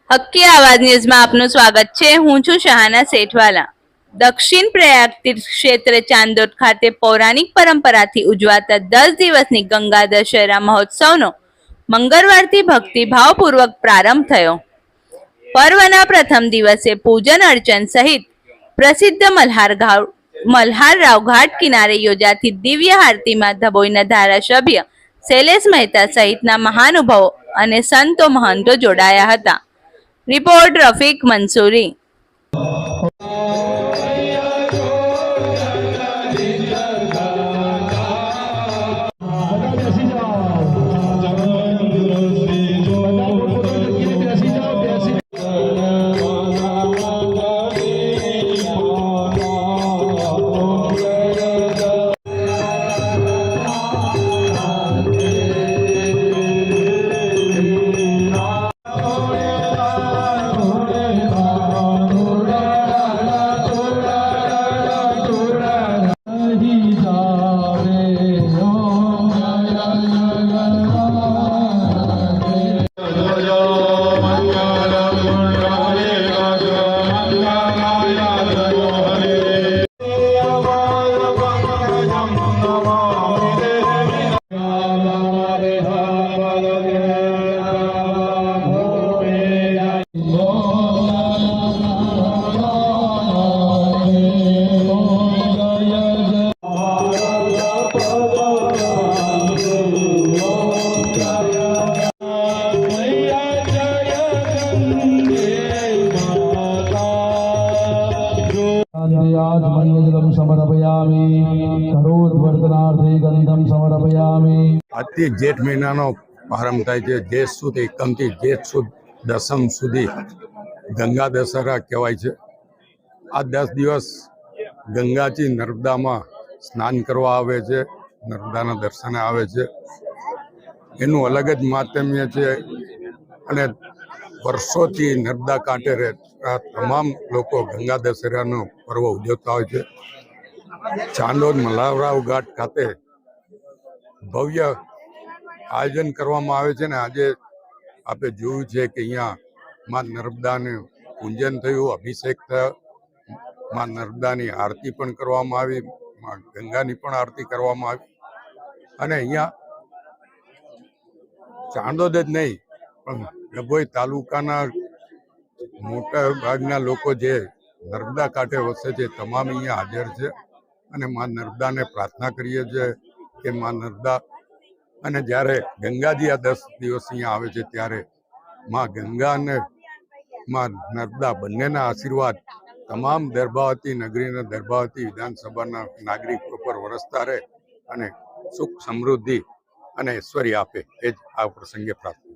હક્કી આવાજ ન્યૂઝમાં આપનું સ્વાગત છે। હું છું શહાના સેઠવાલા। દક્ષિણ પ્રયાગ તીર્થ ક્ષેત્ર ચાંદોદ ખાતે પૌરાણિક પરંપરાથી ઉજવાતા 10 દિવસની ગંગા દશેરા મહોત્સવનો મંગળવારથી ભક્તિભાવપૂર્વક પ્રારંભ થયો। પર્વના પ્રથમ દિવસે પૂજન અર્ચન સહિત પ્રસિદ્ધ મલ્હારરાવ ઘાટ કિનારે યોજાતી દિવ્ય આરતીમાં ધભોઈના ધારાસભ્ય શૈલેષ મહેતા સહિતના મહાનુભાવો અને સંતો મહંતો જોડાયા હતા। રિપોર્ટ રફીક મંસૂરી। આજથી જેઠ મહિનાનો પ્રારંભ થાય છે। જેઠ સુદ એકમથી જેઠ સુદ દસમ સુધી ગંગા દશેરા કહેવાય છે। આ 10 દિવસ ગંગાજી નર્મદામાં સ્નાન કરવા આવે છે, નર્મદાના દર્શને આવે છે। એનું અલગ જ મહાત્મ્ય છે અને વર્ષોથી નર્મદા કાંઠે રહેતા તમામ લોકો ગંગા દશેરાનો પર્વ ઉજવતા હોય છે। ચાંદોદ મલ્હારરાવ ઘાટ ખાતે ભવ્ય આયોજન કરવામાં આવે છે ને આજે આપણે જોયું છે કે અહીંયા માં નર્મદાને પૂજન થયું, અભિષેક થયો, માં નર્મદાની આરતી પણ કરવામાં આવી, માં ગંગાની પણ આરતી કરવામાં આવી અને અહીંયા ચાંદોદ જ નહીં પણ ડભોઈ તાલુકાના મોટા ભાગના લોકો જે નર્મદા કાંઠે વસે છે તમામ અહીંયા હાજર છે અને માં નર્મદાને પ્રાર્થના કરીએ છીએ કે માં નર્મદા અને જ્યારે ગંગાજી આ 10 દિવસ અહીંયા આવે છે ત્યારે માં ગંગા અને માં નર્મદા બંનેના આશીર્વાદ તમામ દર્ભાવતી નગરીના દર્ભાવતી વિધાનસભાના નાગરિકો પર વરસતા રહે અને સુખ સમૃદ્ધિ અને ઐશ્વર્ય આપે, એ જ આ પ્રસંગે પ્રાર્થના।